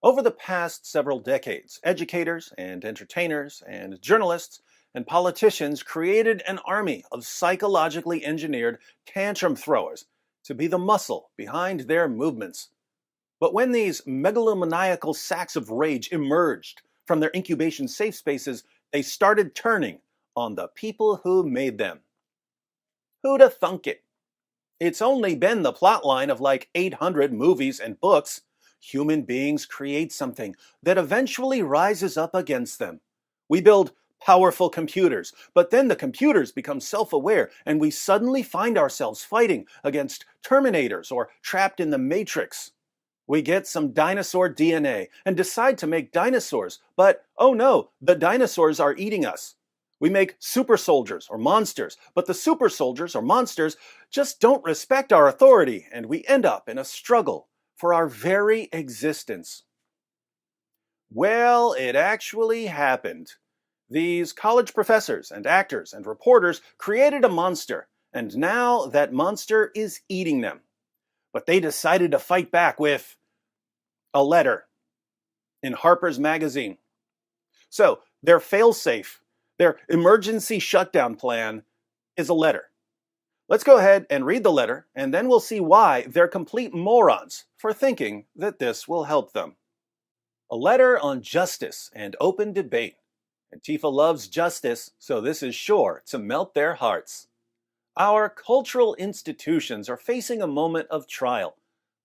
Over the past several decades, educators and entertainers and journalists and politicians created an army of psychologically engineered tantrum throwers to be the muscle behind their movements. But when these megalomaniacal sacks of rage emerged from their incubation safe spaces, they started turning on the people who made them. Who'da thunk it? It's only been the plotline of like 800 movies and books. Human beings create something that eventually rises up against them. We build powerful computers, but then the computers become self-aware and we suddenly find ourselves fighting against Terminators or trapped in the Matrix. We get some dinosaur DNA and decide to make dinosaurs, but oh no, the dinosaurs are eating us. We make super soldiers or monsters, but the super soldiers or monsters just don't respect our authority, and we end up in a struggle for our very existence. Well, it actually happened. These college professors and actors and reporters created a monster, and now that monster is eating them. But they decided to fight back with a letter in Harper's Magazine. So, their failsafe, their emergency shutdown plan is a letter. Let's go ahead and read the letter, and then we'll see why they're complete morons for thinking that this will help them. A letter on justice and open debate. Antifa loves justice, so this is sure to melt their hearts. Our cultural institutions are facing a moment of trial.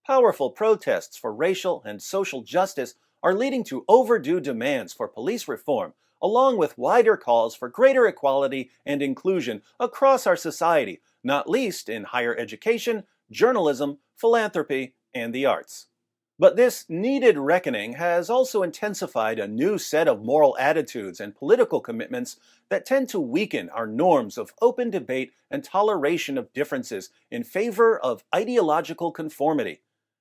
Powerful protests for racial and social justice are leading to overdue demands for police reform, along with wider calls for greater equality and inclusion across our society, not least in higher education, journalism, philanthropy, and the arts. But this needed reckoning has also intensified a new set of moral attitudes and political commitments that tend to weaken our norms of open debate and toleration of differences in favor of ideological conformity.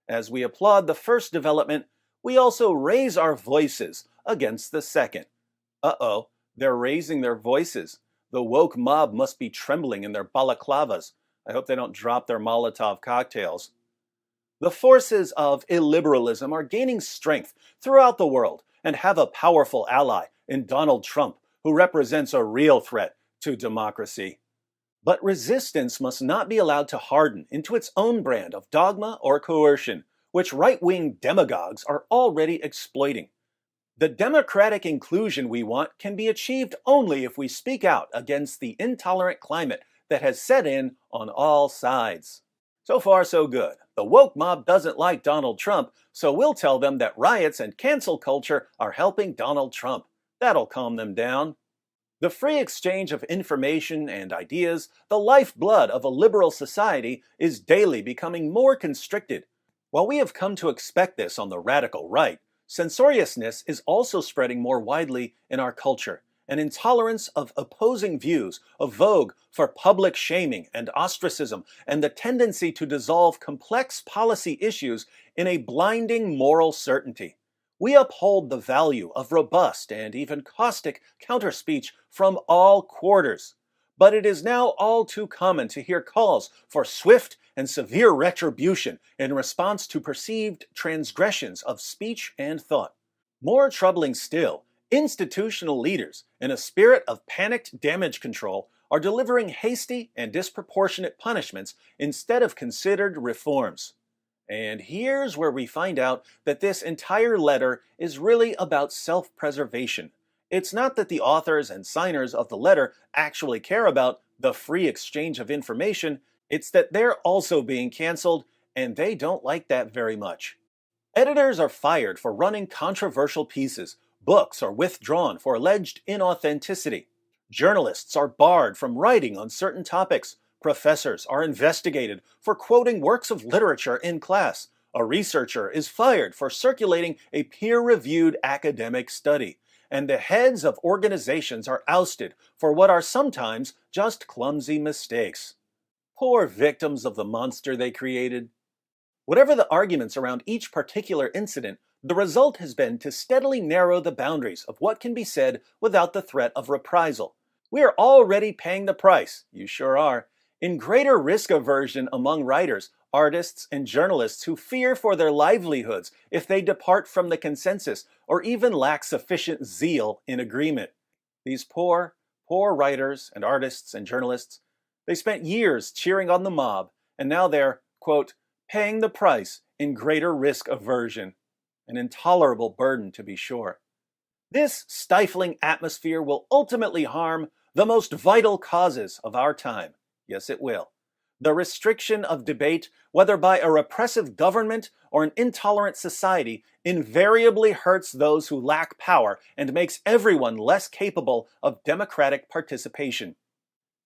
As we applaud the first development, we also raise our voices against the second. Uh-oh, they're raising their voices. The woke mob must be trembling in their balaclavas. I hope they don't drop their Molotov cocktails. The forces of illiberalism are gaining strength throughout the world and have a powerful ally in Donald Trump, who represents a real threat to democracy. But resistance must not be allowed to harden into its own brand of dogma or coercion, which right-wing demagogues are already exploiting. The democratic inclusion we want can be achieved only if we speak out against the intolerant climate that has set in on all sides. So far, so good. The woke mob doesn't like Donald Trump, so we'll tell them that riots and cancel culture are helping Donald Trump. That'll calm them down. The free exchange of information and ideas, the lifeblood of a liberal society, is daily becoming more constricted. While we have come to expect this on the radical right, censoriousness is also spreading more widely in our culture. An intolerance of opposing views, a vogue for public shaming and ostracism, and the tendency to dissolve complex policy issues in a blinding moral certainty. We uphold the value of robust and even caustic counterspeech from all quarters. But it is now all too common to hear calls for swift and severe retribution in response to perceived transgressions of speech and thought. More troubling still, institutional leaders, in a spirit of panicked damage control, are delivering hasty and disproportionate punishments instead of considered reforms. And here's where we find out that this entire letter is really about self-preservation. It's not that the authors and signers of the letter actually care about the free exchange of information, it's that they're also being canceled, and they don't like that very much. Editors are fired for running controversial pieces. Books are withdrawn for alleged inauthenticity. Journalists are barred from writing on certain topics. Professors are investigated for quoting works of literature in class. A researcher is fired for circulating a peer-reviewed academic study. And the heads of organizations are ousted for what are sometimes just clumsy mistakes. Poor victims of the monster they created. Whatever the arguments around each particular incident, the result has been to steadily narrow the boundaries of what can be said without the threat of reprisal. We are already paying the price, you sure are, In greater risk aversion among writers, artists, and journalists who fear for their livelihoods if they depart from the consensus or even lack sufficient zeal in agreement. These poor writers and artists and journalists, they spent years cheering on the mob, and now they're, quote, paying the price in greater risk aversion. An intolerable burden, to be sure. This stifling atmosphere will ultimately harm the most vital causes of our time. Yes, it will. The restriction of debate, whether by a repressive government or an intolerant society, invariably hurts those who lack power and makes everyone less capable of democratic participation.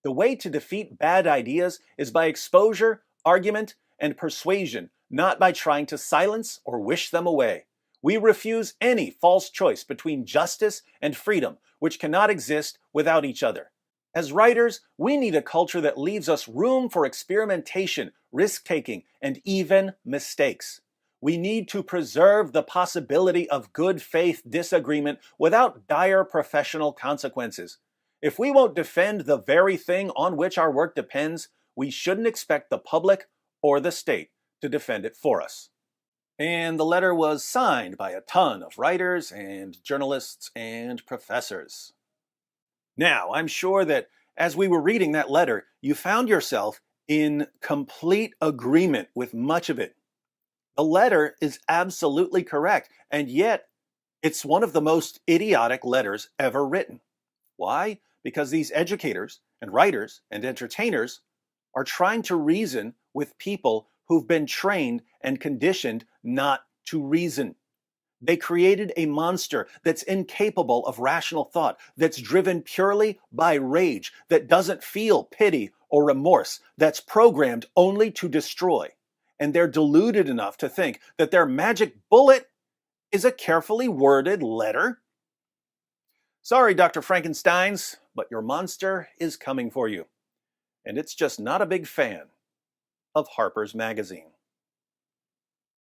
The way to defeat bad ideas is by exposure, argument, and persuasion, not by trying to silence or wish them away. We refuse any false choice between justice and freedom, which cannot exist without each other. As writers, we need a culture that leaves us room for experimentation, risk-taking, and even mistakes. We need to preserve the possibility of good faith disagreement without dire professional consequences. If we won't defend the very thing on which our work depends, we shouldn't expect the public or the state to defend it for us. And the letter was signed by a ton of writers and journalists and professors. Now, I'm sure that as we were reading that letter, you found yourself in complete agreement with much of it. The letter is absolutely correct, and yet it's one of the most idiotic letters ever written. Why? Because these educators and writers and entertainers are trying to reason with people who've been trained and conditioned not to reason. They created a monster that's incapable of rational thought, that's driven purely by rage, that doesn't feel pity or remorse, that's programmed only to destroy. And they're deluded enough to think that their magic bullet is a carefully worded letter. Sorry, Dr. Frankensteins, but your monster is coming for you. And it's just not a big fan of Harper's Magazine.